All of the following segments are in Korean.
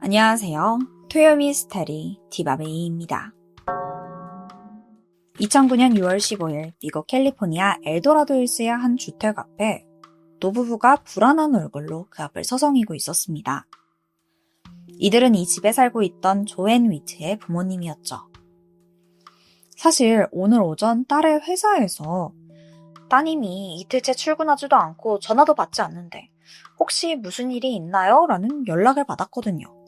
안녕하세요. 토요미스테리 디바베이입니다. 2009년 6월 15일 미국 캘리포니아 엘도라도 힐스의 한 주택 앞에 노부부가 불안한 얼굴로 그 앞을 서성이고 있었습니다. 이들은 이 집에 살고 있던 조앤 위트의 부모님이었죠. 사실 오늘 오전 딸의 회사에서 따님이 이틀째 출근하지도 않고 전화도 받지 않는데 혹시 무슨 일이 있나요? 라는 연락을 받았거든요.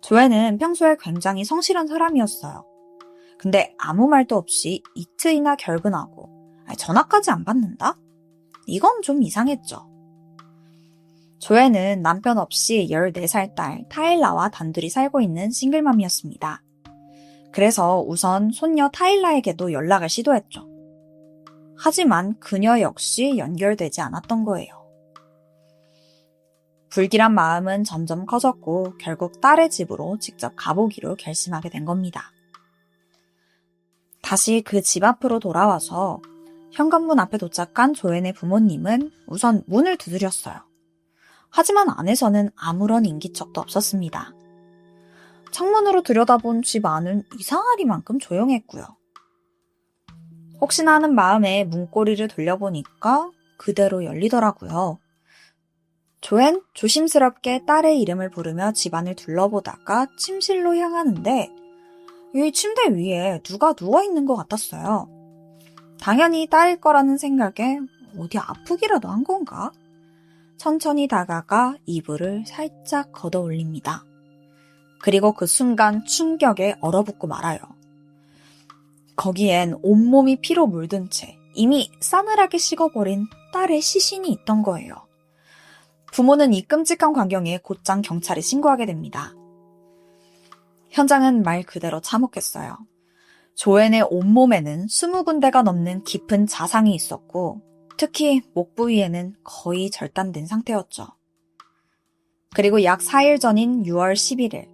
조앤은 평소에 굉장히 성실한 사람이었어요. 근데 아무 말도 없이 이틀이나 결근하고 전화까지 안 받는다? 이건 좀 이상했죠. 조앤은 남편 없이 14살 딸 타일라와 단둘이 살고 있는 싱글맘이었습니다. 그래서 우선 손녀 타일라에게도 연락을 시도했죠. 하지만 그녀 역시 연결되지 않았던 거예요. 불길한 마음은 점점 커졌고 결국 딸의 집으로 직접 가보기로 결심하게 된 겁니다. 다시 그 집 앞으로 돌아와서 현관문 앞에 도착한 조앤의 부모님은 우선 문을 두드렸어요. 하지만 안에서는 아무런 인기척도 없었습니다. 창문으로 들여다본 집 안은 이상하리만큼 조용했고요. 혹시나 하는 마음에 문고리를 돌려보니까 그대로 열리더라고요. 조앤 조심스럽게 딸의 이름을 부르며 집안을 둘러보다가 침실로 향하는데 이 침대 위에 누가 누워있는 것 같았어요. 당연히 딸일 거라는 생각에 어디 아프기라도 한 건가? 천천히 다가가 이불을 살짝 걷어 올립니다. 그리고 그 순간 충격에 얼어붙고 말아요. 거기엔 온몸이 피로 물든 채 이미 싸늘하게 식어버린 딸의 시신이 있던 거예요. 부모는 이 끔찍한 광경에 곧장 경찰에 신고하게 됩니다. 현장은 말 그대로 참혹했어요. 조앤의 온몸에는 20군데가 넘는 깊은 자상이 있었고 특히 목 부위에는 거의 절단된 상태였죠. 그리고 약 4일 전인 6월 11일,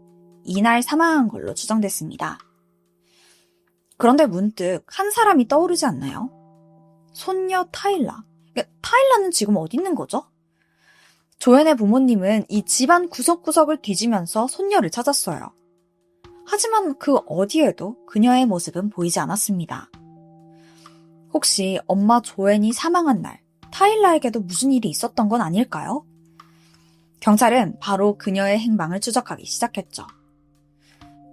이날 사망한 걸로 추정됐습니다. 그런데 문득 한 사람이 떠오르지 않나요? 손녀 타일라. 타일라는 지금 어디 있는 거죠? 조앤의 부모님은 이 집안 구석구석을 뒤지면서 손녀를 찾았어요. 하지만 그 어디에도 그녀의 모습은 보이지 않았습니다. 혹시 엄마 조앤이 사망한 날 타일라에게도 무슨 일이 있었던 건 아닐까요? 경찰은 바로 그녀의 행방을 추적하기 시작했죠.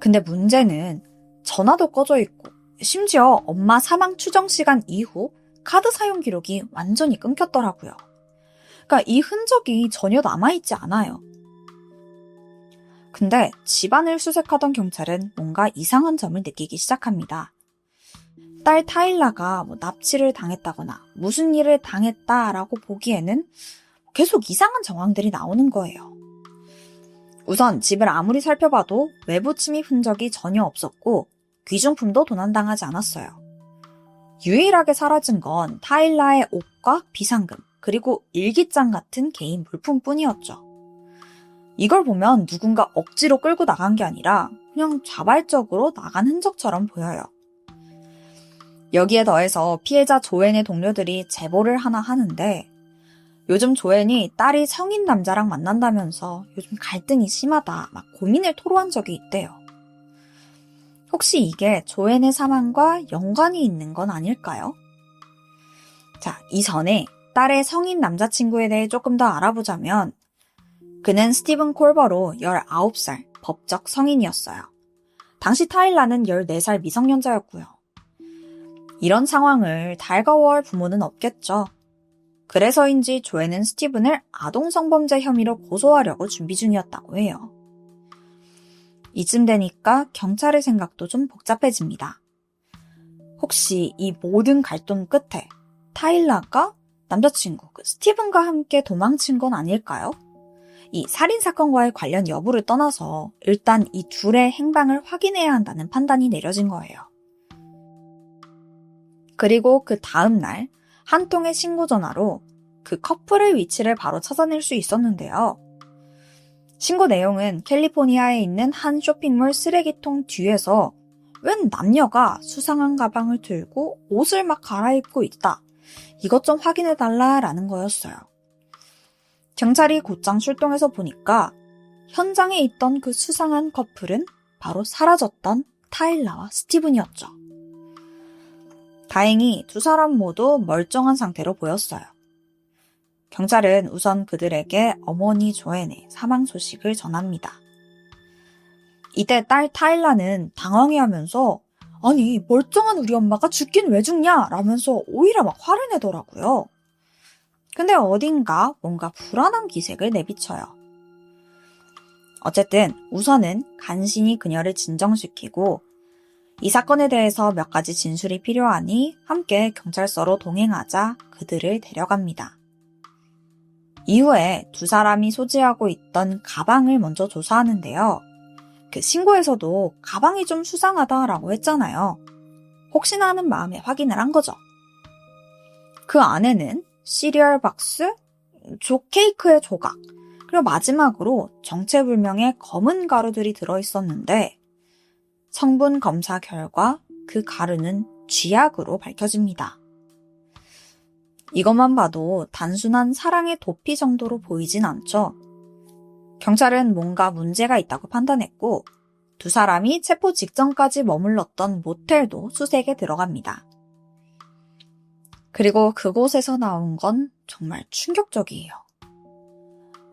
근데 문제는 전화도 꺼져 있고 심지어 엄마 사망 추정 시간 이후 카드 사용 기록이 완전히 끊겼더라고요. 그러니까 이 흔적이 전혀 남아있지 않아요. 근데 집안을 수색하던 경찰은 뭔가 이상한 점을 느끼기 시작합니다. 딸 타일라가 납치를 당했다거나 무슨 일을 당했다라고 보기에는 계속 이상한 정황들이 나오는 거예요. 우선 집을 아무리 살펴봐도 외부 침입 흔적이 전혀 없었고 귀중품도 도난당하지 않았어요. 유일하게 사라진 건 타일라의 옷과 비상금, 그리고 일기장 같은 개인 물품뿐이었죠. 이걸 보면 누군가 억지로 끌고 나간 게 아니라 그냥 자발적으로 나간 흔적처럼 보여요. 여기에 더해서 피해자 조앤의 동료들이 제보를 하나 하는데 요즘 조앤이 딸이 성인 남자랑 만난다면서 요즘 갈등이 심하다 막 고민을 토로한 적이 있대요. 혹시 이게 조앤의 사망과 연관이 있는 건 아닐까요? 자, 이전에 딸의 성인 남자친구에 대해 조금 더 알아보자면 그는 스티븐 콜버로 19살 법적 성인이었어요. 당시 타일라는 14살 미성년자였고요. 이런 상황을 달가워할 부모는 없겠죠. 그래서인지 조앤은 스티븐을 아동성범죄 혐의로 고소하려고 준비 중이었다고 해요. 이쯤 되니까 경찰의 생각도 좀 복잡해집니다. 혹시 이 모든 갈등 끝에 타일라가 남자친구 스티븐과 함께 도망친 건 아닐까요? 이 살인사건과의 관련 여부를 떠나서 일단 이 둘의 행방을 확인해야 한다는 판단이 내려진 거예요. 그리고 그 다음 날 한 통의 신고 전화로 그 커플의 위치를 바로 찾아낼 수 있었는데요. 신고 내용은 캘리포니아에 있는 한 쇼핑몰 쓰레기통 뒤에서 웬 남녀가 수상한 가방을 들고 옷을 막 갈아입고 있다. 이것 좀 확인해달라라는 거였어요. 경찰이 곧장 출동해서 보니까 현장에 있던 그 수상한 커플은 바로 사라졌던 타일라와 스티븐이었죠. 다행히 두 사람 모두 멀쩡한 상태로 보였어요. 경찰은 우선 그들에게 어머니 조앤의 사망 소식을 전합니다. 이때 딸 타일라는 당황해하면서 아니 멀쩡한 우리 엄마가 죽긴 왜 죽냐 라면서 오히려 막 화를 내더라고요. 근데 어딘가 뭔가 불안한 기색을 내비쳐요. 어쨌든 우선은 간신히 그녀를 진정시키고 이 사건에 대해서 몇 가지 진술이 필요하니 함께 경찰서로 동행하자 그들을 데려갑니다. 이후에 두 사람이 소지하고 있던 가방을 먼저 조사하는데요. 그 신고에서도 가방이 좀 수상하다라고 했잖아요. 혹시나 하는 마음에 확인을 한 거죠. 그 안에는 시리얼 박스, 케이크의 조각, 그리고 마지막으로 정체불명의 검은 가루들이 들어있었는데 성분 검사 결과 그 가루는 쥐약으로 밝혀집니다. 이것만 봐도 단순한 사랑의 도피 정도로 보이진 않죠. 경찰은 뭔가 문제가 있다고 판단했고 두 사람이 체포 직전까지 머물렀던 모텔도 수색에 들어갑니다. 그리고 그곳에서 나온 건 정말 충격적이에요.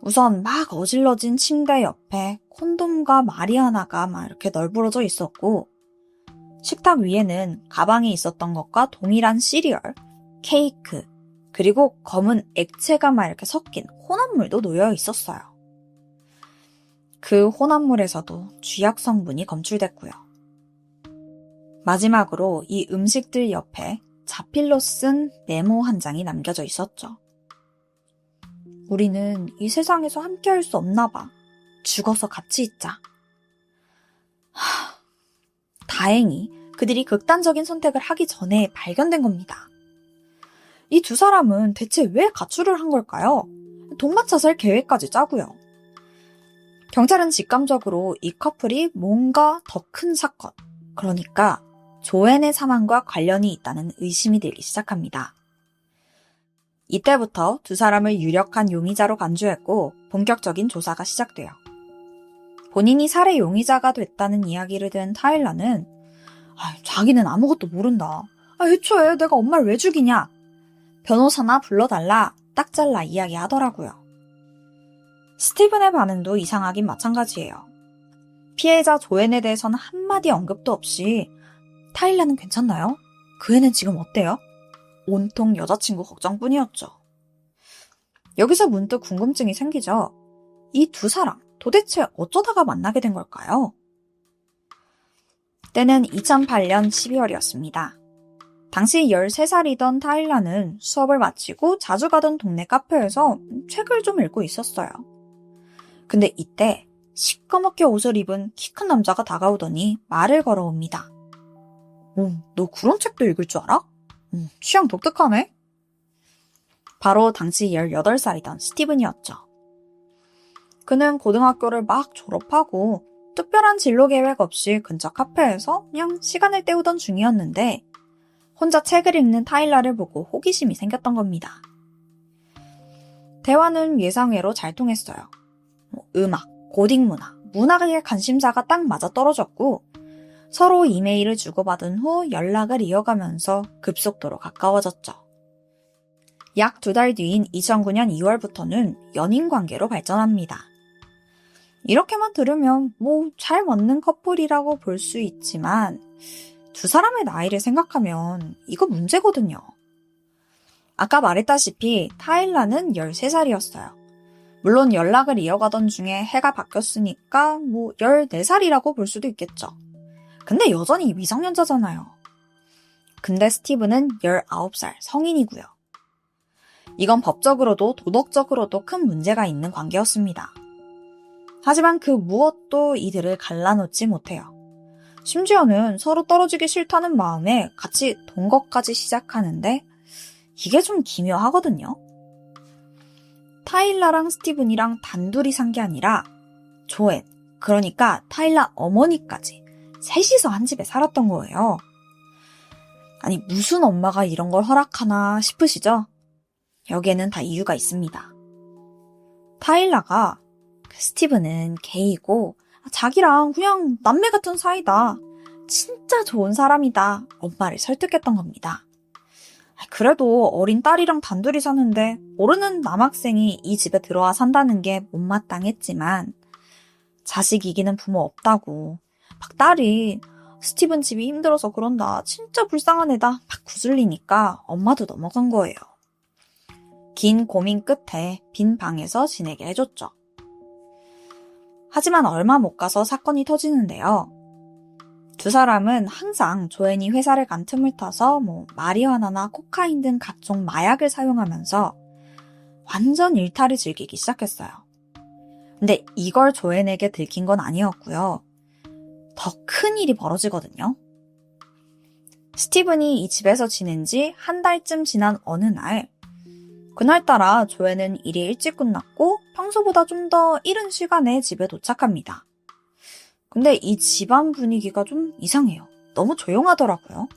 우선 막 어질러진 침대 옆에 콘돔과 마리아나가 막 이렇게 널브러져 있었고 식탁 위에는 가방에 있었던 것과 동일한 시리얼, 케이크, 그리고 검은 액체가 막 이렇게 섞인 혼합물도 놓여 있었어요. 그 혼합물에서도 쥐약 성분이 검출됐고요. 마지막으로 이 음식들 옆에 자필로 쓴 메모 한 장이 남겨져 있었죠. 우리는 이 세상에서 함께할 수 없나 봐. 죽어서 같이 있자. 다행히 그들이 극단적인 선택을 하기 전에 발견된 겁니다. 이 두 사람은 대체 왜 가출을 한 걸까요? 동반자살 계획까지 짜고요. 경찰은 직감적으로 이 커플이 뭔가 더 큰 사건, 그러니까 조앤의 사망과 관련이 있다는 의심이 들기 시작합니다. 이때부터 두 사람을 유력한 용의자로 간주했고 본격적인 조사가 시작돼요. 본인이 살해 용의자가 됐다는 이야기를 들은 타일라는 자기는 아무것도 모른다. 애초에 내가 엄마를 왜 죽이냐. 변호사나 불러달라 딱 잘라 이야기하더라고요. 스티븐의 반응도 이상하긴 마찬가지예요. 피해자 조앤에 대해서는 한마디 언급도 없이 타일라는 괜찮나요? 그 애는 지금 어때요? 온통 여자친구 걱정뿐이었죠. 여기서 문득 궁금증이 생기죠. 이 두 사람 도대체 어쩌다가 만나게 된 걸까요? 때는 2008년 12월이었습니다. 당시 13살이던 타일라는 수업을 마치고 자주 가던 동네 카페에서 책을 좀 읽고 있었어요. 근데 이때 시꺼멓게 옷을 입은 키 큰 남자가 다가오더니 말을 걸어옵니다. 너 그런 책도 읽을 줄 알아? 취향 독특하네? 바로 당시 18살이던 스티븐이었죠. 그는 고등학교를 막 졸업하고 특별한 진로 계획 없이 근처 카페에서 그냥 시간을 때우던 중이었는데 혼자 책을 읽는 타일라를 보고 호기심이 생겼던 겁니다. 대화는 예상외로 잘 통했어요. 음악, 고딩 문화, 문학의 관심사가 딱 맞아떨어졌고 서로 이메일을 주고받은 후 연락을 이어가면서 급속도로 가까워졌죠. 약 2달 뒤인 2009년 2월부터는 연인 관계로 발전합니다. 이렇게만 들으면 잘 맞는 커플이라고 볼 수 있지만 두 사람의 나이를 생각하면 이거 문제거든요. 아까 말했다시피 타일라는 13살이었어요. 물론 연락을 이어가던 중에 해가 바뀌었으니까 14살이라고 볼 수도 있겠죠. 근데 여전히 미성년자잖아요. 근데 스티븐은 19살 성인이고요. 이건 법적으로도 도덕적으로도 큰 문제가 있는 관계였습니다. 하지만 그 무엇도 이들을 갈라놓지 못해요. 심지어는 서로 떨어지기 싫다는 마음에 같이 동거까지 시작하는데 이게 좀 기묘하거든요. 타일라랑 스티븐이랑 단둘이 산 게 아니라 조앤, 그러니까 타일라 어머니까지 셋이서 한 집에 살았던 거예요. 아니 무슨 엄마가 이런 걸 허락하나 싶으시죠? 여기에는 다 이유가 있습니다. 타일라가 스티븐은 게이고 자기랑 그냥 남매 같은 사이다. 진짜 좋은 사람이다. 엄마를 설득했던 겁니다. 그래도 어린 딸이랑 단둘이 사는데 모르는 남학생이 이 집에 들어와 산다는 게 못마땅했지만 자식 이기는 부모 없다고 막 딸이 스티븐 집이 힘들어서 그런다. 진짜 불쌍한 애다. 막 구슬리니까 엄마도 넘어간 거예요. 긴 고민 끝에 빈 방에서 지내게 해줬죠. 하지만 얼마 못 가서 사건이 터지는데요. 두 사람은 항상 조앤이 회사를 간 틈을 타서 마리화나나 코카인 등 각종 마약을 사용하면서 완전 일탈을 즐기기 시작했어요. 근데 이걸 조앤에게 들킨 건 아니었고요. 더 큰 일이 벌어지거든요. 스티븐이 이 집에서 지낸 지 한 달쯤 지난 어느 날, 그날따라 조앤은 일이 일찍 끝났고 평소보다 좀 더 이른 시간에 집에 도착합니다. 근데 이 집안 분위기가 좀 이상해요. 너무 조용하더라고요.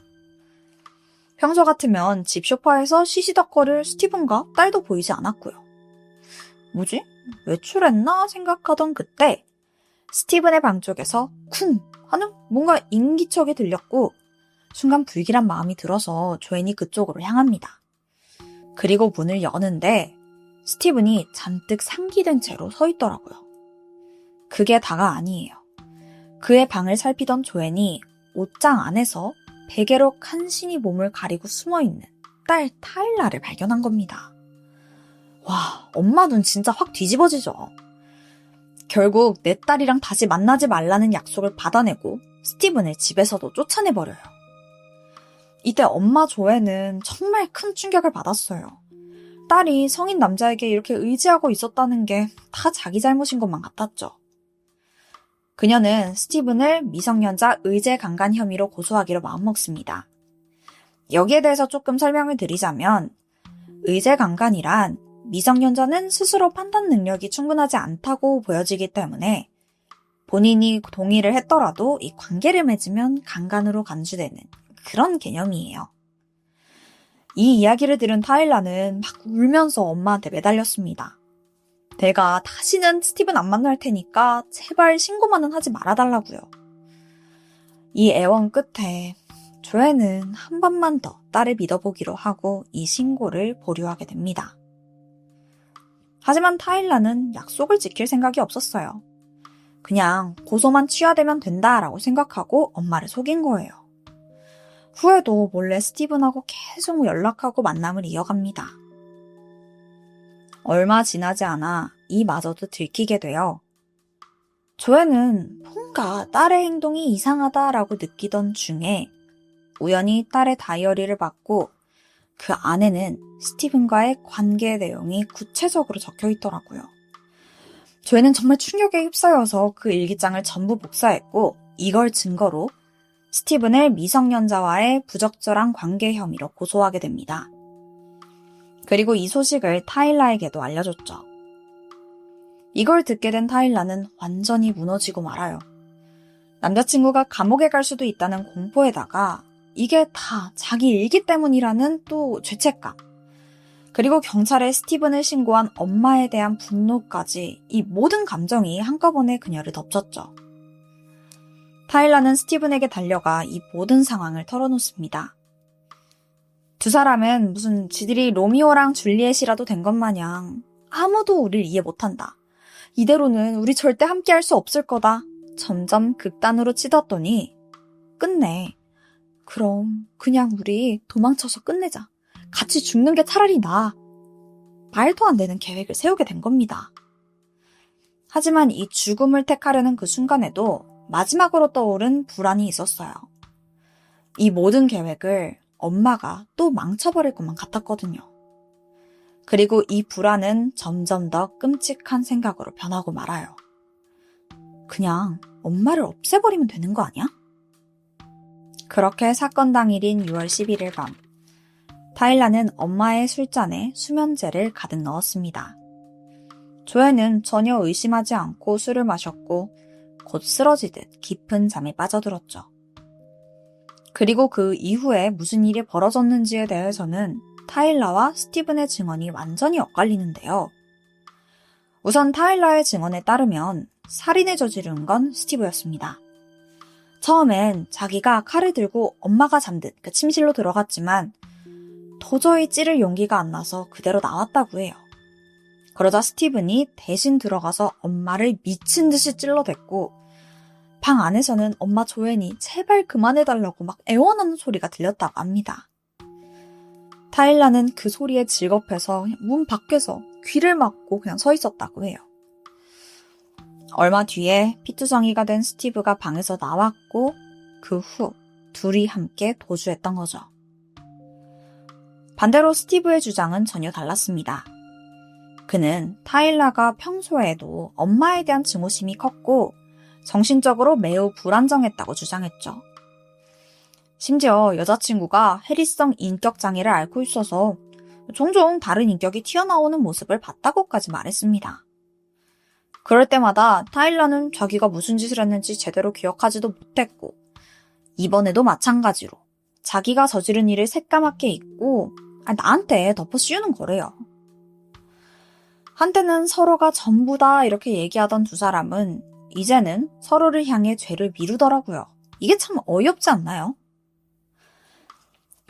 평소 같으면 집 소파에서 시시덕거릴 스티븐과 딸도 보이지 않았고요. 뭐지? 외출했나 생각하던 그때 스티븐의 방 쪽에서 쿵 하는 뭔가 인기척이 들렸고 순간 불길한 마음이 들어서 조앤이 그쪽으로 향합니다. 그리고 문을 여는데 스티븐이 잔뜩 상기된 채로 서 있더라고요. 그게 다가 아니에요. 그의 방을 살피던 조앤이 옷장 안에서 베개로 간신히 몸을 가리고 숨어있는 딸 타일라를 발견한 겁니다. 와, 엄마 눈 진짜 확 뒤집어지죠. 결국 내 딸이랑 다시 만나지 말라는 약속을 받아내고 스티븐을 집에서도 쫓아내버려요. 이때 엄마 조앤은 정말 큰 충격을 받았어요. 딸이 성인 남자에게 이렇게 의지하고 있었다는 게 다 자기 잘못인 것만 같았죠. 그녀는 스티븐을 미성년자 의제 강간 혐의로 고소하기로 마음먹습니다. 여기에 대해서 조금 설명을 드리자면 의제 강간이란 미성년자는 스스로 판단 능력이 충분하지 않다고 보여지기 때문에 본인이 동의를 했더라도 이 관계를 맺으면 강간으로 간주되는 그런 개념이에요. 이 이야기를 들은 타일라는 막 울면서 엄마한테 매달렸습니다. 내가 다시는 스티븐 안 만날 테니까 제발 신고만은 하지 말아달라고요. 이 애원 끝에 조앤은 한 번만 더 딸을 믿어보기로 하고 이 신고를 보류하게 됩니다. 하지만 타일라는 약속을 지킬 생각이 없었어요. 그냥 고소만 취하되면 된다라고 생각하고 엄마를 속인 거예요. 후에도 몰래 스티븐하고 계속 연락하고 만남을 이어갑니다. 얼마 지나지 않아 이마저도 들키게 돼요. 조앤은 뭔가 딸의 행동이 이상하다라고 느끼던 중에 우연히 딸의 다이어리를 받고 그 안에는 스티븐과의 관계 내용이 구체적으로 적혀 있더라고요. 조앤은 정말 충격에 휩싸여서 그 일기장을 전부 복사했고 이걸 증거로 스티븐을 미성년자와의 부적절한 관계 혐의로 고소하게 됩니다. 그리고 이 소식을 타일라에게도 알려줬죠. 이걸 듣게 된 타일라는 완전히 무너지고 말아요. 남자친구가 감옥에 갈 수도 있다는 공포에다가 이게 다 자기 일기 때문이라는 또 죄책감. 그리고 경찰에 스티븐을 신고한 엄마에 대한 분노까지 이 모든 감정이 한꺼번에 그녀를 덮쳤죠. 타일라는 스티븐에게 달려가 이 모든 상황을 털어놓습니다. 두 사람은 무슨 지들이 로미오랑 줄리엣이라도 된 것 마냥 아무도 우릴 이해 못한다. 이대로는 우리 절대 함께할 수 없을 거다. 점점 극단으로 치닫더니 끝내 그럼 그냥 우리 도망쳐서 끝내자. 같이 죽는 게 차라리 나아. 말도 안 되는 계획을 세우게 된 겁니다. 하지만 이 죽음을 택하려는 그 순간에도 마지막으로 떠오른 불안이 있었어요. 이 모든 계획을 엄마가 또 망쳐버릴 것만 같았거든요. 그리고 이 불안은 점점 더 끔찍한 생각으로 변하고 말아요. 그냥 엄마를 없애버리면 되는 거 아니야? 그렇게 사건 당일인 6월 11일 밤, 타일라는 엄마의 술잔에 수면제를 가득 넣었습니다. 조앤은 전혀 의심하지 않고 술을 마셨고 곧 쓰러지듯 깊은 잠에 빠져들었죠. 그리고 그 이후에 무슨 일이 벌어졌는지에 대해서는 타일라와 스티븐의 증언이 완전히 엇갈리는데요. 우선 타일러의 증언에 따르면 살인을 저지른 건 스티브였습니다. 처음엔 자기가 칼을 들고 엄마가 잠든 그 침실로 들어갔지만 도저히 찌를 용기가 안 나서 그대로 나왔다고 해요. 그러자 스티븐이 대신 들어가서 엄마를 미친 듯이 찔러댔고 방 안에서는 엄마 조앤이 제발 그만해달라고 막 애원하는 소리가 들렸다고 합니다. 타일라는 그 소리에 질겁해서 문 밖에서 귀를 막고 그냥 서 있었다고 해요. 얼마 뒤에 피투성이가 된 스티브가 방에서 나왔고 그 후 둘이 함께 도주했던 거죠. 반대로 스티브의 주장은 전혀 달랐습니다. 그는 타일라가 평소에도 엄마에 대한 증오심이 컸고 정신적으로 매우 불안정했다고 주장했죠. 심지어 여자친구가 해리성 인격장애를 앓고 있어서 종종 다른 인격이 튀어나오는 모습을 봤다고까지 말했습니다. 그럴 때마다 타일라는 자기가 무슨 짓을 했는지 제대로 기억하지도 못했고 이번에도 마찬가지로 자기가 저지른 일을 새까맣게 잊고 나한테 덮어 씌우는 거래요. 한때는 서로가 전부다 이렇게 얘기하던 두 사람은 이제는 서로를 향해 죄를 미루더라고요. 이게 참 어이없지 않나요?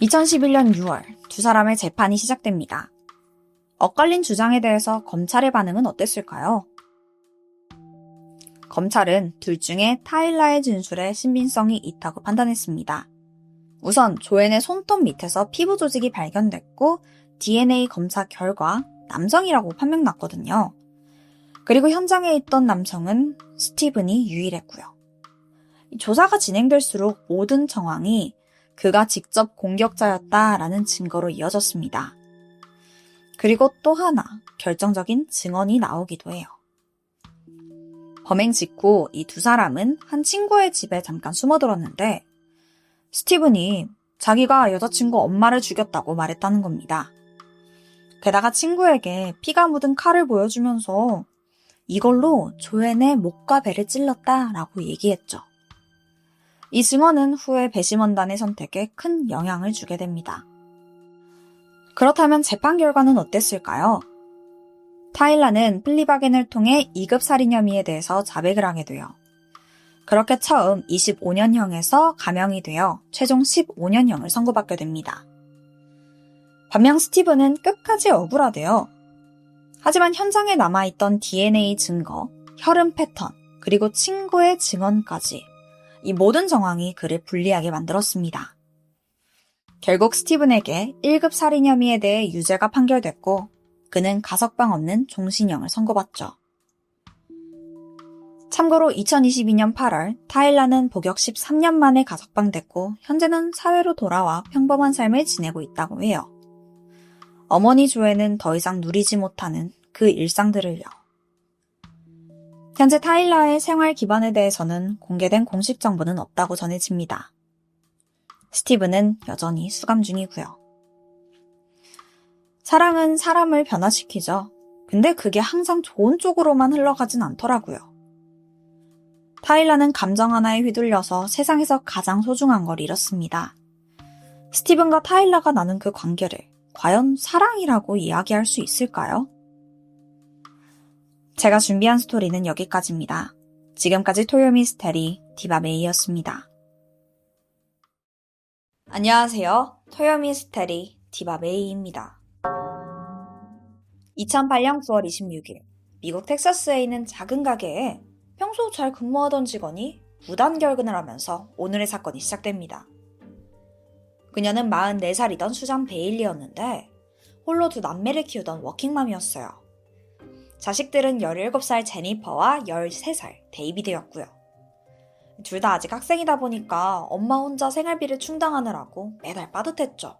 2011년 6월 두 사람의 재판이 시작됩니다. 엇갈린 주장에 대해서 검찰의 반응은 어땠을까요? 검찰은 둘 중에 타일라의 진술에 신빙성이 있다고 판단했습니다. 우선 조앤의 손톱 밑에서 피부 조직이 발견됐고 DNA 검사 결과 남성이라고 판명났거든요. 그리고 현장에 있던 남성은 스티븐이 유일했고요. 조사가 진행될수록 모든 정황이 그가 직접 공격자였다라는 증거로 이어졌습니다. 그리고 또 하나 결정적인 증언이 나오기도 해요. 범행 직후 이 두 사람은 한 친구의 집에 잠깐 숨어들었는데 스티븐이 자기가 여자친구 엄마를 죽였다고 말했다는 겁니다. 게다가 친구에게 피가 묻은 칼을 보여주면서 이걸로 조앤의 목과 배를 찔렀다라고 얘기했죠. 이 증언은 후에 배심원단의 선택에 큰 영향을 주게 됩니다. 그렇다면 재판 결과는 어땠을까요? 타일라는 플리바겐을 통해 2급 살인 혐의에 대해서 자백을 하게 돼요. 그렇게 처음 25년형에서 감형이 되어 최종 15년형을 선고받게 됩니다. 반면 스티븐은 끝까지 억울하대요. 하지만 현장에 남아있던 DNA 증거, 혈흔 패턴, 그리고 친구의 증언까지 이 모든 정황이 그를 불리하게 만들었습니다. 결국 스티븐에게 1급 살인 혐의에 대해 유죄가 판결됐고 그는 가석방 없는 종신형을 선고받죠. 참고로 2022년 8월 타일라는 복역 13년 만에 가석방됐고 현재는 사회로 돌아와 평범한 삶을 지내고 있다고 해요. 어머니 조앤은 더 이상 누리지 못하는 그 일상들을요. 현재 타일라의 생활 기반에 대해서는 공개된 공식 정보는 없다고 전해집니다. 스티븐은 여전히 수감 중이고요. 사랑은 사람을 변화시키죠. 근데 그게 항상 좋은 쪽으로만 흘러가진 않더라고요. 타일라는 감정 하나에 휘둘려서 세상에서 가장 소중한 걸 잃었습니다. 스티븐과 타일라가 나눈 그 관계를 과연 사랑이라고 이야기할 수 있을까요? 제가 준비한 스토리는 여기까지입니다. 지금까지 토요미스테리 디바메이였습니다. 안녕하세요. 토요미스테리 디바메이입니다. 2008년 9월 26일 미국 텍사스에 있는 작은 가게에 평소 잘 근무하던 직원이 무단 결근을 하면서 오늘의 사건이 시작됩니다. 그녀는 44살이던 수잔 베일리였는데 홀로 두 남매를 키우던 워킹맘이었어요. 자식들은 17살 제니퍼와 13살 데이비드였고요. 둘 다 아직 학생이다 보니까 엄마 혼자 생활비를 충당하느라고 매달 빠듯했죠.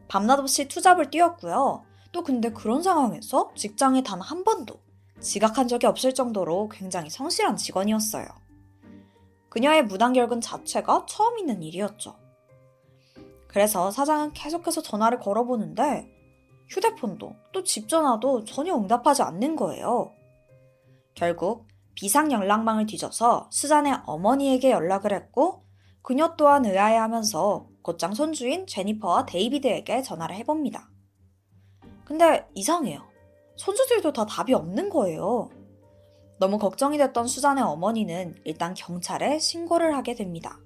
밤낮 없이 투잡을 뛰었고요. 또 근데 그런 상황에서 직장에 단 한 번도 지각한 적이 없을 정도로 굉장히 성실한 직원이었어요. 그녀의 무단 결근 자체가 처음 있는 일이었죠. 그래서 사장은 계속해서 전화를 걸어보는데 휴대폰도 또 집 전화도 전혀 응답하지 않는 거예요. 결국 비상 연락망을 뒤져서 수잔의 어머니에게 연락을 했고 그녀 또한 의아해하면서 곧장 손주인 제니퍼와 데이비드에게 전화를 해봅니다. 근데 이상해요. 손주들도 다 답이 없는 거예요. 너무 걱정이 됐던 수잔의 어머니는 일단 경찰에 신고를 하게 됩니다.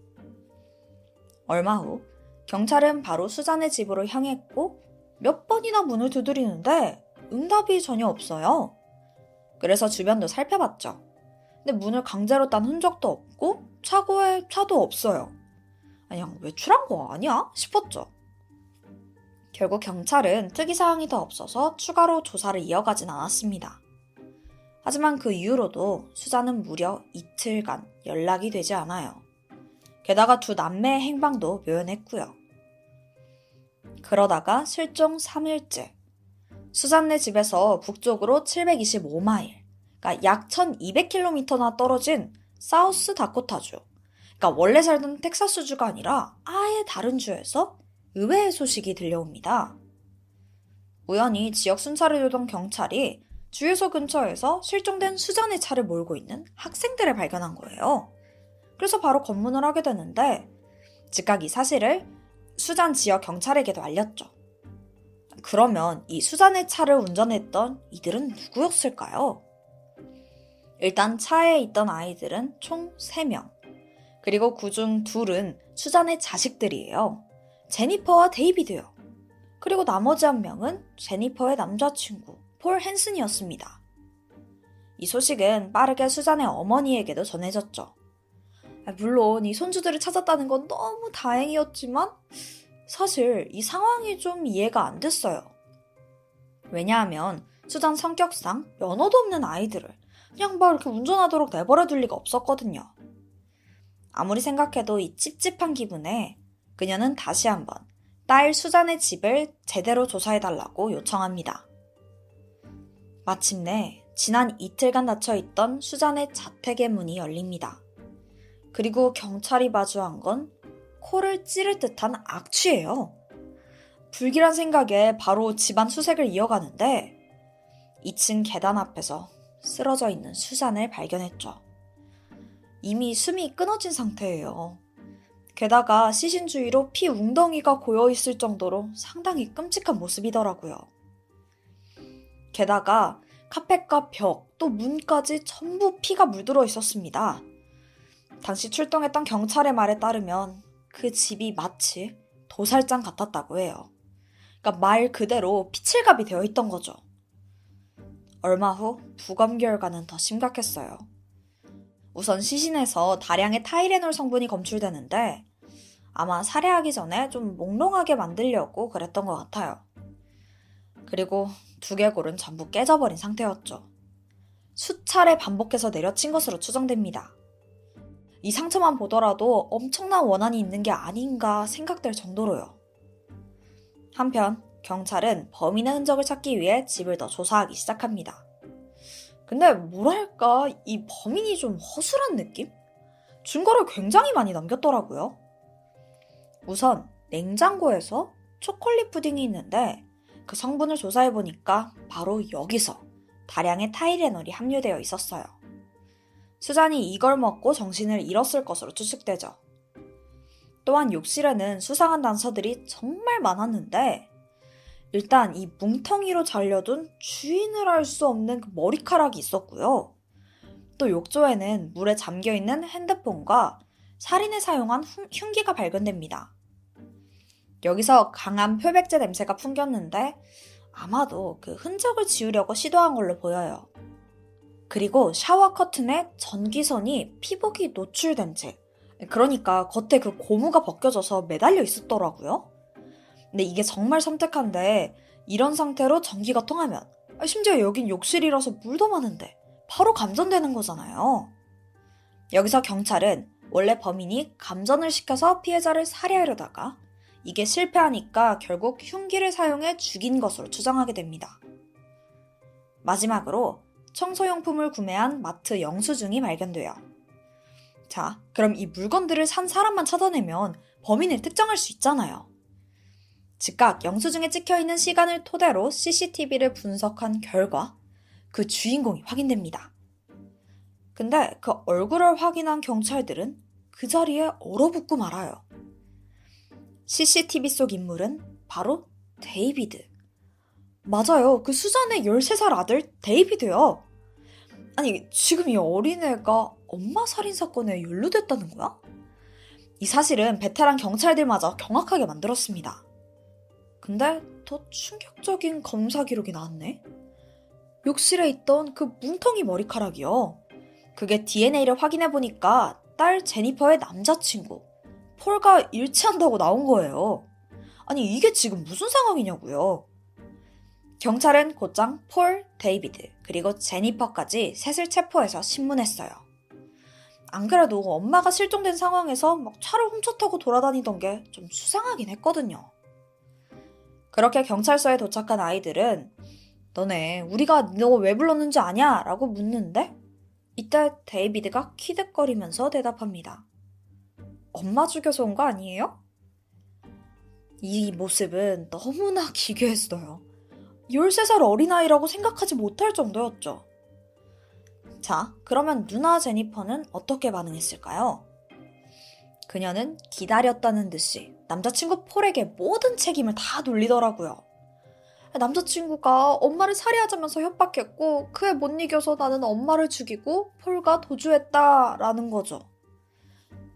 얼마 후 경찰은 바로 수잔의 집으로 향했고 몇 번이나 문을 두드리는데 응답이 전혀 없어요. 그래서 주변도 살펴봤죠. 근데 문을 강제로 딴 흔적도 없고 차고에 차도 없어요. 그냥 외출한 거 아니야? 싶었죠. 결국 경찰은 특이사항이 더 없어서 추가로 조사를 이어가진 않았습니다. 하지만 그 이후로도 수잔은 무려 이틀간 연락이 되지 않아요. 게다가 두 남매의 행방도 묘연했고요. 그러다가 실종 3일째, 수잔네 집에서 북쪽으로 725마일, 그러니까 약 1200km나 떨어진 사우스 다코타주, 그러니까 원래 살던 텍사스주가 아니라 아예 다른 주에서 의외의 소식이 들려옵니다. 우연히 지역 순찰을 돌던 경찰이 주유소 근처에서 실종된 수잔의 차를 몰고 있는 학생들을 발견한 거예요. 그래서 바로 검문을 하게 되는데 즉각 이 사실을 수잔 지역 경찰에게도 알렸죠. 그러면 이 수잔의 차를 운전했던 이들은 누구였을까요? 일단 차에 있던 아이들은 총 3명. 그리고 그중 둘은 수잔의 자식들이에요. 제니퍼와 데이비드요. 그리고 나머지 한 명은 제니퍼의 남자친구 폴 헨슨이었습니다. 이 소식은 빠르게 수잔의 어머니에게도 전해졌죠. 물론 이 손주들을 찾았다는 건 너무 다행이었지만 사실 이 상황이 좀 이해가 안 됐어요. 왜냐하면 수잔 성격상 면허도 없는 아이들을 그냥 막 이렇게 운전하도록 내버려 둘 리가 없었거든요. 아무리 생각해도 이 찝찝한 기분에 그녀는 다시 한번 딸 수잔의 집을 제대로 조사해달라고 요청합니다. 마침내 지난 이틀간 닫혀있던 수잔의 자택의 문이 열립니다. 그리고 경찰이 마주한 건 코를 찌를 듯한 악취예요. 불길한 생각에 바로 집안 수색을 이어가는데 2층 계단 앞에서 쓰러져 있는 수잔을 발견했죠. 이미 숨이 끊어진 상태예요. 게다가 시신 주위로 피 웅덩이가 고여있을 정도로 상당히 끔찍한 모습이더라고요. 게다가 카펫과 벽, 또 문까지 전부 피가 물들어 있었습니다. 당시 출동했던 경찰의 말에 따르면 그 집이 마치 도살장 같았다고 해요. 그러니까 말 그대로 피칠갑이 되어 있던 거죠. 얼마 후 부검 결과는 더 심각했어요. 우선 시신에서 다량의 타이레놀 성분이 검출되는데 아마 살해하기 전에 좀 몽롱하게 만들려고 그랬던 것 같아요. 그리고 두개골은 전부 깨져버린 상태였죠. 수차례 반복해서 내려친 것으로 추정됩니다. 이 상처만 보더라도 엄청난 원한이 있는 게 아닌가 생각될 정도로요. 한편 경찰은 범인의 흔적을 찾기 위해 집을 더 조사하기 시작합니다. 근데 뭐랄까 이 범인이 좀 허술한 느낌? 증거를 굉장히 많이 남겼더라고요. 우선 냉장고에서 초콜릿 푸딩이 있는데 그 성분을 조사해보니까 바로 여기서 다량의 타이레놀이 함유되어 있었어요. 수잔이 이걸 먹고 정신을 잃었을 것으로 추측되죠. 또한 욕실에는 수상한 단서들이 정말 많았는데 일단 이 뭉텅이로 잘려둔 주인을 알 수 없는 그 머리카락이 있었고요. 또 욕조에는 물에 잠겨있는 핸드폰과 살인에 사용한 흉기가 발견됩니다. 여기서 강한 표백제 냄새가 풍겼는데 아마도 그 흔적을 지우려고 시도한 걸로 보여요. 그리고 샤워 커튼에 전기선이 피복이 노출된 채, 그러니까 겉에 그 고무가 벗겨져서 매달려 있었더라고요. 근데 이게 정말 섬뜩한데 이런 상태로 전기가 통하면 심지어 여긴 욕실이라서 물도 많은데 바로 감전되는 거잖아요. 여기서 경찰은 원래 범인이 감전을 시켜서 피해자를 살해하려다가 이게 실패하니까 결국 흉기를 사용해 죽인 것으로 추정하게 됩니다. 마지막으로 청소용품을 구매한 마트 영수증이 발견돼요. 자, 그럼 이 물건들을 산 사람만 찾아내면 범인을 특정할 수 있잖아요. 즉각 영수증에 찍혀있는 시간을 토대로 CCTV를 분석한 결과 그 주인공이 확인됩니다. 근데 그 얼굴을 확인한 경찰들은 그 자리에 얼어붙고 말아요. CCTV 속 인물은 바로 데이비드. 맞아요. 그 수잔의 13살 아들 데이비드요. 아니, 지금 이 어린애가 엄마 살인 사건에 연루됐다는 거야? 이 사실은 베테랑 경찰들마저 경악하게 만들었습니다. 근데 더 충격적인 검사 기록이 나왔네. 욕실에 있던 그 뭉텅이 머리카락이요. 그게 DNA를 확인해보니까 딸 제니퍼의 남자친구, 폴과 일치한다고 나온 거예요. 아니, 이게 지금 무슨 상황이냐고요. 경찰은 곧장 폴, 데이비드, 그리고 제니퍼까지 셋을 체포해서 신문했어요. 안 그래도 엄마가 실종된 상황에서 막 차를 훔쳐 타고 돌아다니던 게 좀 수상하긴 했거든요. 그렇게 경찰서에 도착한 아이들은 너네 우리가 너 왜 불렀는지 아냐? 라고 묻는데 이때 데이비드가 키득거리면서 대답합니다. 엄마 죽여서 온 거 아니에요? 이 모습은 너무나 기괴했어요. 13살 어린아이라고 생각하지 못할 정도였죠. 자, 그러면 누나 제니퍼는 어떻게 반응했을까요? 그녀는 기다렸다는 듯이 남자친구 폴에게 모든 책임을 다 돌리더라고요. 남자친구가 엄마를 살해하자면서 협박했고 그에 못 이겨서 나는 엄마를 죽이고 폴과 도주했다라는 거죠.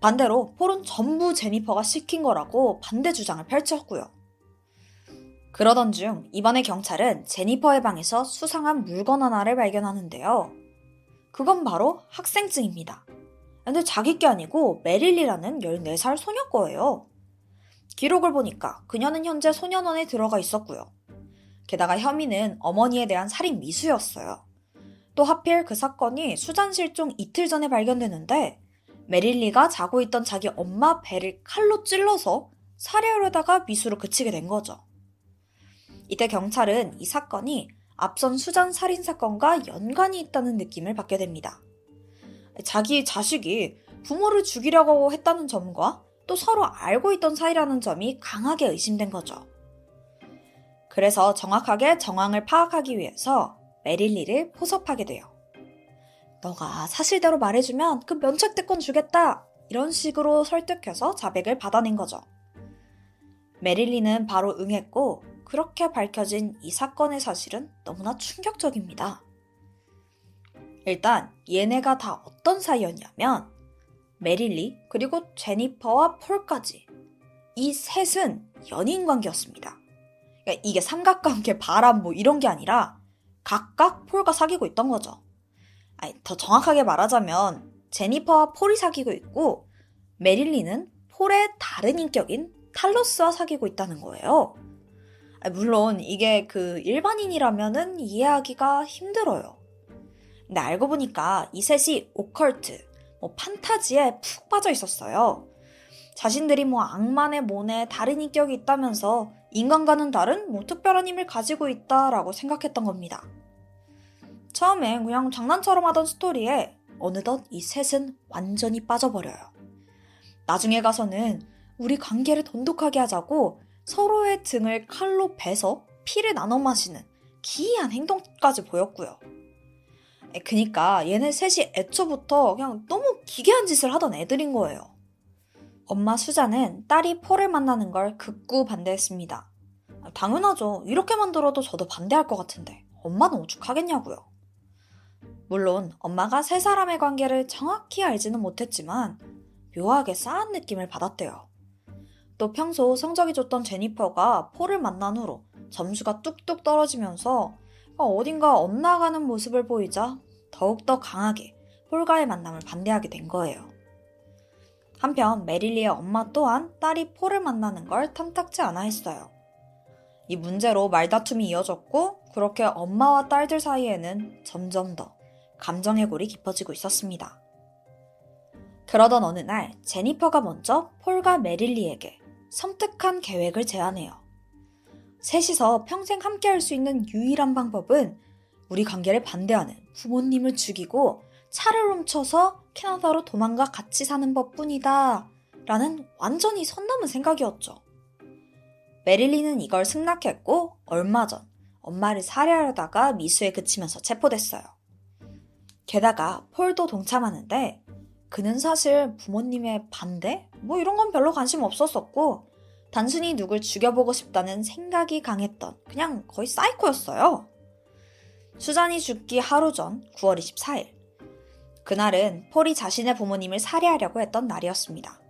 반대로 폴은 전부 제니퍼가 시킨 거라고 반대 주장을 펼쳤고요. 그러던 중 이번에 경찰은 제니퍼의 방에서 수상한 물건 하나를 발견하는데요. 그건 바로 학생증입니다. 근데 자기 게 아니고 메릴리라는 14살 소녀 거예요. 기록을 보니까 그녀는 현재 소년원에 들어가 있었고요. 게다가 혐의는 어머니에 대한 살인 미수였어요. 또 하필 그 사건이 수잔 실종 이틀 전에 발견되는데 메릴리가 자고 있던 자기 엄마 배를 칼로 찔러서 살해하려다가 미수로 그치게 된 거죠. 이때 경찰은 이 사건이 앞선 수잔 살인 사건과 연관이 있다는 느낌을 받게 됩니다. 자기 자식이 부모를 죽이려고 했다는 점과 또 서로 알고 있던 사이라는 점이 강하게 의심된 거죠. 그래서 정확하게 정황을 파악하기 위해서 메릴리를 포섭하게 돼요. 너가 사실대로 말해주면 그 면책특권 주겠다. 이런 식으로 설득해서 자백을 받아낸 거죠. 메릴리는 바로 응했고 그렇게 밝혀진 이 사건의 사실은 너무나 충격적입니다. 일단 얘네가 다 어떤 사이였냐면 메릴리 그리고 제니퍼와 폴까지 이 셋은 연인 관계였습니다. 그러니까 이게 삼각관계, 바람 뭐 이런 게 아니라 각각 폴과 사귀고 있던 거죠. 아니, 더 정확하게 말하자면 제니퍼와 폴이 사귀고 있고 메릴리는 폴의 다른 인격인 탈로스와 사귀고 있다는 거예요. 물론 이게 그 일반인이라면은 이해하기가 힘들어요. 근데 알고 보니까 이 셋이 오컬트, 판타지에 푹 빠져 있었어요. 자신들이 악만의 몸에 다른 인격이 있다면서 인간과는 다른 특별한 힘을 가지고 있다라고 생각했던 겁니다. 처음엔 그냥 장난처럼 하던 스토리에 어느덧 이 셋은 완전히 빠져버려요. 나중에 가서는 우리 관계를 돈독하게 하자고 서로의 등을 칼로 베서 피를 나눠 마시는 기이한 행동까지 보였고요. 그니까 얘네 셋이 애초부터 그냥 너무 기괴한 짓을 하던 애들인 거예요. 엄마 수잔은 딸이 폴을 만나는 걸 극구 반대했습니다. 당연하죠. 이렇게 만들어도 저도 반대할 것 같은데 엄마는 오죽하겠냐고요. 물론 엄마가 세 사람의 관계를 정확히 알지는 못했지만 묘하게 싸한 느낌을 받았대요. 또 평소 성적이 좋던 제니퍼가 폴을 만난 후로 점수가 뚝뚝 떨어지면서 어딘가 엇나가는 모습을 보이자 더욱더 강하게 폴과의 만남을 반대하게 된 거예요. 한편 메릴리의 엄마 또한 딸이 폴을 만나는 걸 탐탁지 않아 했어요. 이 문제로 말다툼이 이어졌고 그렇게 엄마와 딸들 사이에는 점점 더 감정의 골이 깊어지고 있었습니다. 그러던 어느 날 제니퍼가 먼저 폴과 메릴리에게 섬뜩한 계획을 제안해요. 셋이서 평생 함께할 수 있는 유일한 방법은 우리 관계를 반대하는 부모님을 죽이고 차를 훔쳐서 캐나다로 도망가 같이 사는 법뿐이다 라는 완전히 선 넘은 생각이었죠. 메릴리는 이걸 승낙했고 얼마 전 엄마를 살해하려다가 미수에 그치면서 체포됐어요. 게다가 폴도 동참하는데 그는 사실 부모님의 반대? 이런 건 별로 관심 없었었고 단순히 누굴 죽여보고 싶다는 생각이 강했던 그냥 거의 사이코였어요. 수잔이 죽기 하루 전 9월 24일. 그날은 폴이 자신의 부모님을 살해하려고 했던 날이었습니다.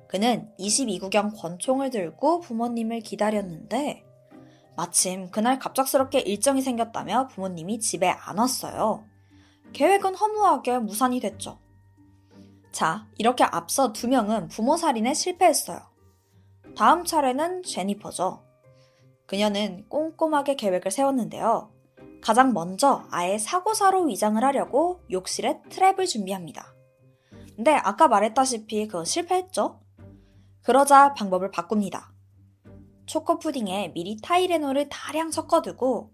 그는 22구경 권총을 들고 부모님을 기다렸는데 마침 그날 갑작스럽게 일정이 생겼다며 부모님이 집에 안 왔어요. 계획은 허무하게 무산이 됐죠. 자, 이렇게 앞서 2명은 부모 살인에 실패했어요. 다음 차례는 제니퍼죠. 그녀는 꼼꼼하게 계획을 세웠는데요. 가장 먼저 아예 사고사로 위장을 하려고 욕실에 트랩을 준비합니다. 근데 아까 말했다시피 그건 실패했죠? 그러자 방법을 바꿉니다. 초코 푸딩에 미리 타이레놀을 다량 섞어두고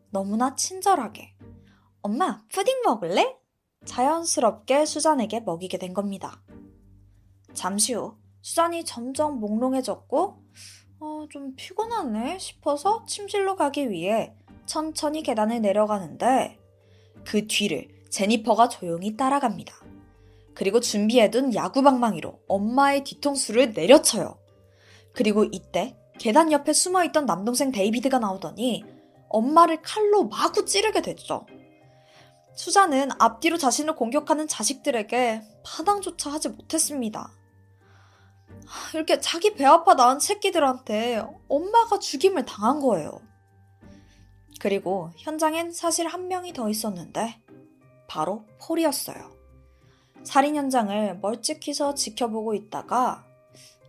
너무나 친절하게 엄마, 푸딩 먹을래? 자연스럽게 수잔에게 먹이게 된 겁니다. 잠시 후 수잔이 점점 몽롱해졌고 좀 피곤하네 싶어서 침실로 가기 위해 천천히 계단을 내려가는데 그 뒤를 제니퍼가 조용히 따라갑니다. 그리고 준비해둔 야구방망이로 엄마의 뒤통수를 내려쳐요. 그리고 이때 계단 옆에 숨어있던 남동생 데이비드가 나오더니 엄마를 칼로 마구 찌르게 됐죠. 수잔은 앞뒤로 자신을 공격하는 자식들에게 파당조차 하지 못했습니다. 이렇게 자기 배 아파 낳은 새끼들한테 엄마가 죽임을 당한 거예요. 그리고 현장엔 사실 한 명이 더 있었는데 바로 폴이었어요. 살인 현장을 멀찍이서 지켜보고 있다가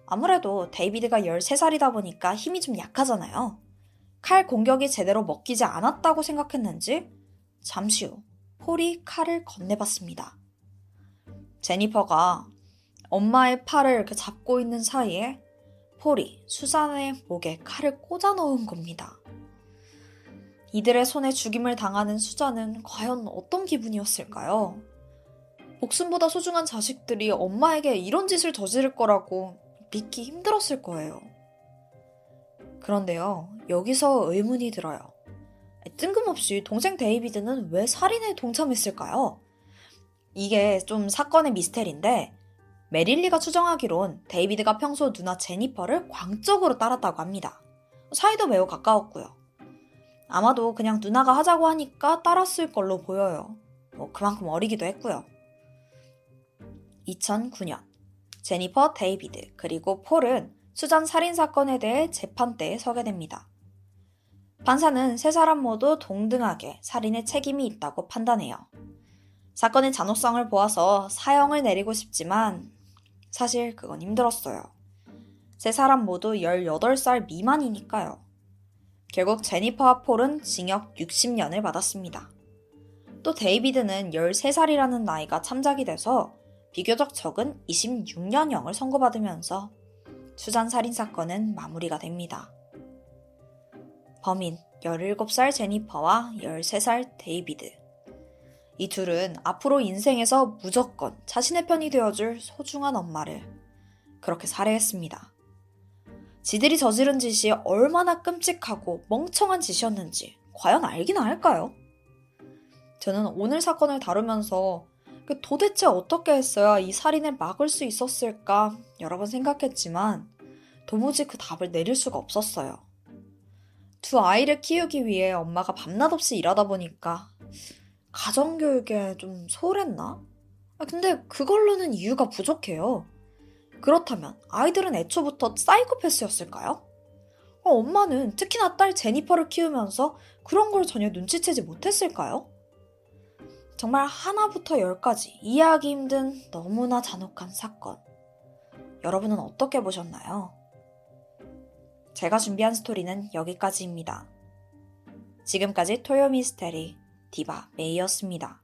아무래도 데이비드가 13살이다 보니까 힘이 좀 약하잖아요. 칼 공격이 제대로 먹히지 않았다고 생각했는지 잠시 후 폴이 칼을 건네봤습니다. 제니퍼가 엄마의 팔을 이렇게 잡고 있는 사이에 폴이 수잔의 목에 칼을 꽂아 넣은 겁니다. 이들의 손에 죽임을 당하는 수잔은 과연 어떤 기분이었을까요? 목숨보다 소중한 자식들이 엄마에게 이런 짓을 저지를 거라고 믿기 힘들었을 거예요. 그런데요, 여기서 의문이 들어요. 뜬금없이 동생 데이비드는 왜 살인에 동참했을까요? 이게 좀 사건의 미스테리인데 메릴리가 추정하기론 데이비드가 평소 누나 제니퍼를 광적으로 따랐다고 합니다. 사이도 매우 가까웠고요. 아마도 그냥 누나가 하자고 하니까 따랐을 걸로 보여요. 그만큼 어리기도 했고요. 2009년 제니퍼, 데이비드, 그리고 폴은 수잔 살인사건에 대해 재판대에 서게 됩니다. 판사는 세 사람 모두 동등하게 살인의 책임이 있다고 판단해요. 사건의 잔혹성을 보아서 사형을 내리고 싶지만 사실 그건 힘들었어요. 세 사람 모두 18살 미만이니까요. 결국 제니퍼와 폴은 징역 60년을 받았습니다. 또 데이비드는 13살이라는 나이가 참작이 돼서 비교적 적은 26년형을 선고받으면서 수잔 살인사건은 마무리가 됩니다. 범인 17살 제니퍼와 13살 데이비드. 이 둘은 앞으로 인생에서 무조건 자신의 편이 되어줄 소중한 엄마를 그렇게 살해했습니다. 지들이 저지른 짓이 얼마나 끔찍하고 멍청한 짓이었는지 과연 알기나 할까요? 저는 오늘 사건을 다루면서 도대체 어떻게 했어야 이 살인을 막을 수 있었을까 여러 번 생각했지만 도무지 그 답을 내릴 수가 없었어요. 두 아이를 키우기 위해 엄마가 밤낮 없이 일하다 보니까 가정교육에 좀 소홀했나? 근데 그걸로는 이유가 부족해요. 그렇다면 아이들은 애초부터 사이코패스였을까요? 엄마는 특히나 딸 제니퍼를 키우면서 그런 걸 전혀 눈치채지 못했을까요? 정말 하나부터 열까지 이해하기 힘든 너무나 잔혹한 사건. 여러분은 어떻게 보셨나요? 제가 준비한 스토리는 여기까지입니다. 지금까지 토요 미스테리 디바 메이였습니다.